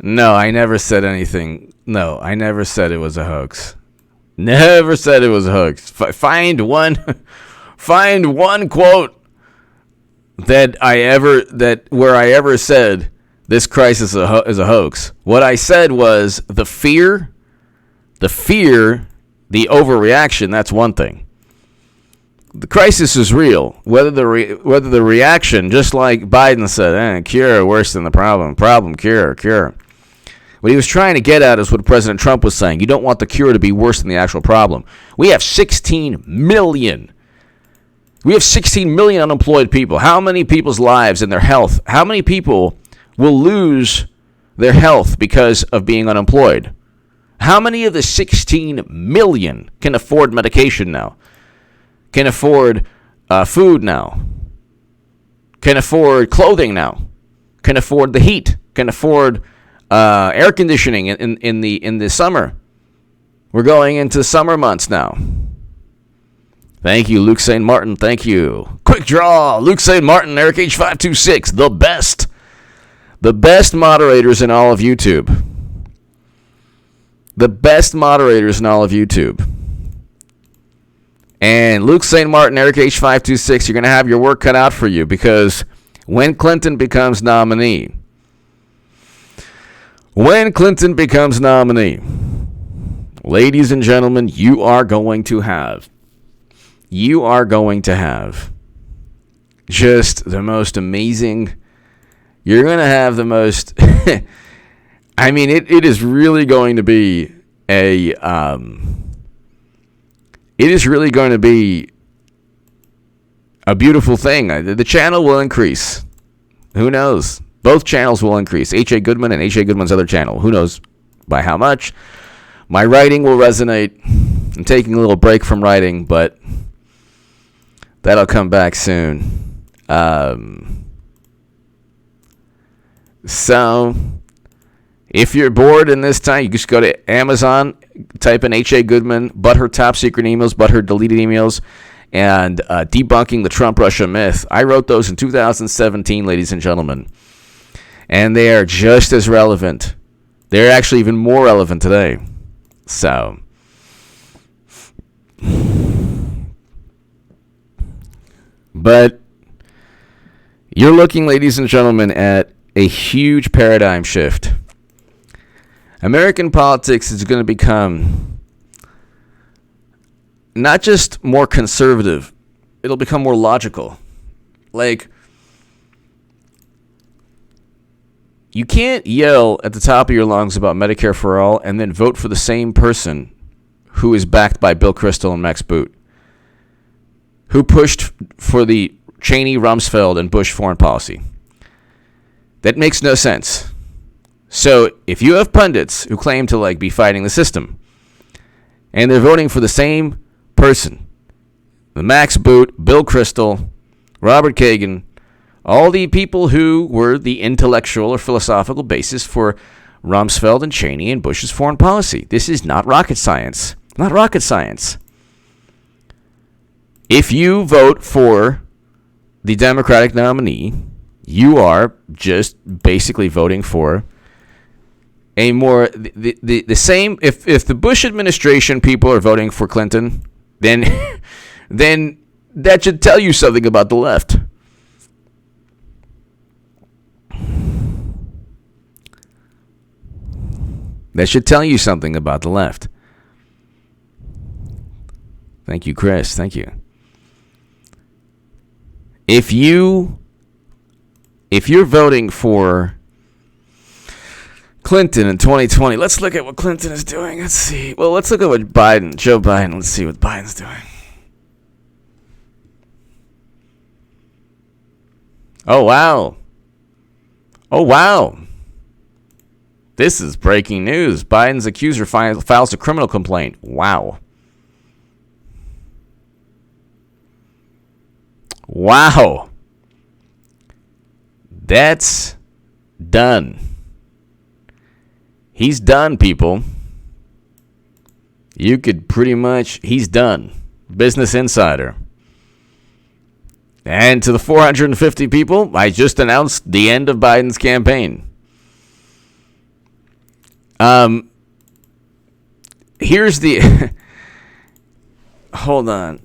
No, I never said anything. No, I never said it was a hoax. Never said it was a hoax. Find one quote where I ever said this crisis is a hoax. What I said was the fear, the overreaction. That's one thing. The crisis is real. Whether the reaction, just like Biden said, cure worse than the problem. Problem, cure. What he was trying to get at is what President Trump was saying. You don't want the cure to be worse than the actual problem. We have 16 million. We have 16 million unemployed people. How many people's lives and their health? How many people will lose their health because of being unemployed? How many of the 16 million can afford medication now? Can afford food now? Can afford clothing now? Can afford the heat? Can afford air conditioning in the summer? We're going into summer months now. Thank you, Luke St. Martin. Thank you. Quick draw. Luke St. Martin, Eric H526. The best. The best moderators in all of YouTube. The best moderators in all of YouTube. And Luke St. Martin, Eric H526, you're going to have your work cut out for you, because when Clinton becomes nominee, ladies and gentlemen, you are going to have just the most amazing. You're going to have the most. I mean, it is really going to be a. It is really going to be a beautiful thing. The channel will increase. Who knows? Both channels will increase. H.A. Goodman and H.A. Goodman's other channel. Who knows by how much? My writing will resonate. I'm taking a little break from writing, but that'll come back soon. So, if you're bored in this time, you just go to Amazon, type in H.A. Goodman, but her top secret emails, but her deleted emails, and debunking the Trump-Russia myth. I wrote those in 2017, ladies and gentlemen. And they are just as relevant. They're actually even more relevant today. So, but you're looking, ladies and gentlemen, at a huge paradigm shift. American politics is going to become not just more conservative, it'll become more logical. Like, you can't yell at the top of your lungs about Medicare for all and then vote for the same person who is backed by Bill Kristol and Max Boot, who pushed for the Cheney, Rumsfeld, and Bush foreign policy. That makes no sense. So if you have pundits who claim to be fighting the system, and they're voting for the same person, the Max Boot, Bill Kristol, Robert Kagan, all the people who were the intellectual or philosophical basis for Rumsfeld and Cheney and Bush's foreign policy. This is not rocket science. Not rocket science. If you vote for the Democratic nominee, you are just basically voting for a more the same. If the Bush administration people are voting for Clinton, then that should tell you something about the left. That should tell you something about the left. Thank you, Chris. Thank you. If you're voting for Clinton in 2020, let's look at what Clinton is doing. Let's see. Well, let's look at what Joe Biden, let's see what Biden's doing. Oh, wow. Oh, wow. This is breaking news. Biden's accuser files a criminal complaint. Wow. Wow. That's done. He's done, people. You could pretty much, he's done. Business Insider. And to the 450 people, I just announced the end of Biden's campaign. Here's the... Hold on.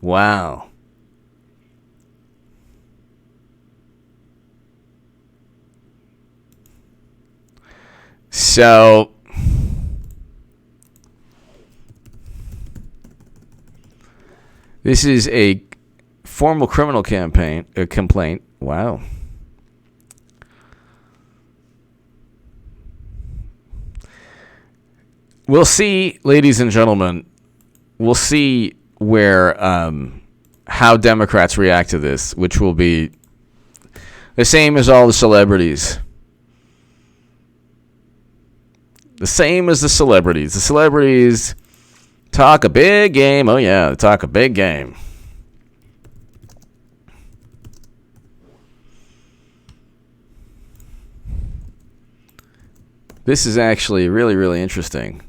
Wow. So, this is a formal criminal complaint. Wow. We'll see, ladies and gentlemen. We'll see where how Democrats react to this, which will be the same as all the celebrities. The same as the celebrities. The celebrities talk a big game. Oh, yeah, they talk a big game. This is actually really, really interesting.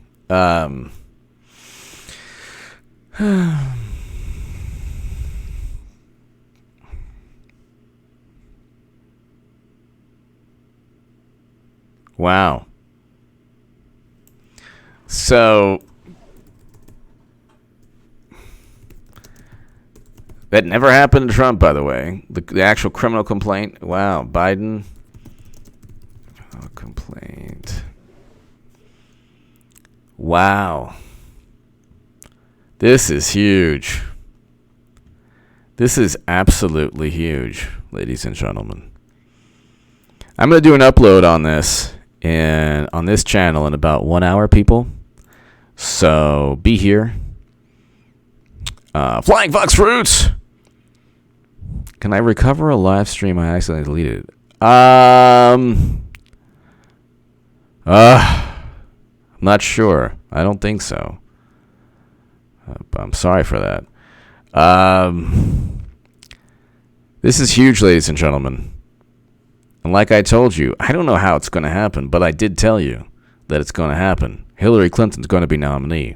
Wow. So, that never happened to Trump, by the way. The actual criminal complaint. Wow, Biden. Complaint. Wow. This is huge. This is absolutely huge, ladies and gentlemen. I'm going to do an upload on this and on this channel in about 1 hour, people. So be here. Flying Fox Fruits. Can I recover a live stream I accidentally deleted? I'm not sure. I don't think so. I'm sorry for that. This is huge, ladies and gentlemen. And like I told you, I don't know how it's going to happen, but I did tell you that it's going to happen. Hillary Clinton's going to be nominee.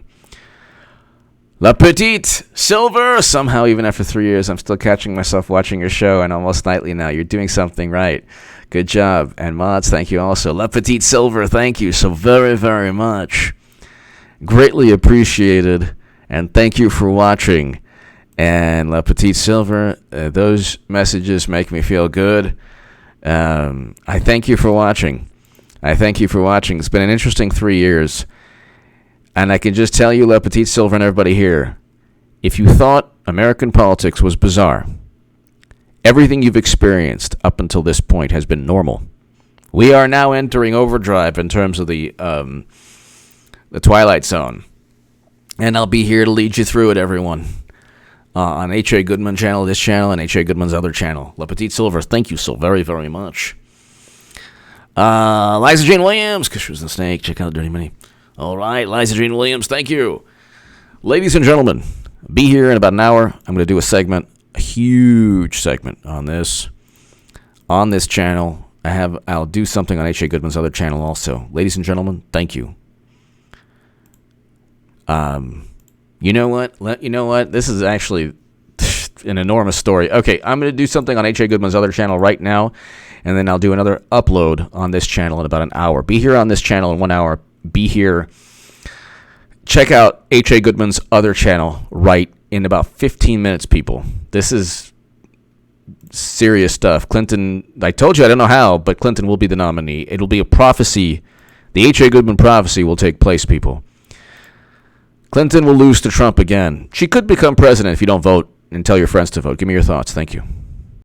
La Petite Silver. Somehow, even after 3 years, I'm still catching myself watching your show, and almost nightly now. You're doing something right. Good job. And mods, thank you also. La Petite Silver, thank you so very, very much. Greatly appreciated. And thank you for watching. And La Petite Silver, those messages make me feel good. I thank you for watching. It's been an interesting 3 years. And I can just tell you, La Petite Silver and everybody here, if you thought American politics was bizarre, everything you've experienced up until this point has been normal. We are now entering overdrive in terms of the Twilight Zone. And I'll be here to lead you through it, everyone. On H.A. Goodman channel, this channel, and H.A. Goodman's other channel. La Petite Silver, thank you so very, very much. Liza Jane Williams, because she was the snake. Check out Dirty Money. All right, Liza Jane Williams, thank you. Ladies and gentlemen, be here in about an hour. I'm going to do a segment, a huge segment on this channel. I'll do something on H.A. Goodman's other channel also. Ladies and gentlemen, thank you. You know what? This is actually an enormous story. Okay, I'm going to do something on H.A. Goodman's other channel right now, and then I'll do another upload on this channel in about an hour. Be here on this channel in 1 hour. Be here. Check out H.A. Goodman's other channel right in about 15 minutes, people. This is serious stuff. Clinton, I told you, I don't know how, but Clinton will be the nominee. It'll be a prophecy. The H.A. Goodman prophecy will take place, people. Clinton will lose to Trump again. She could become president if you don't vote and tell your friends to vote. Give me your thoughts. Thank you.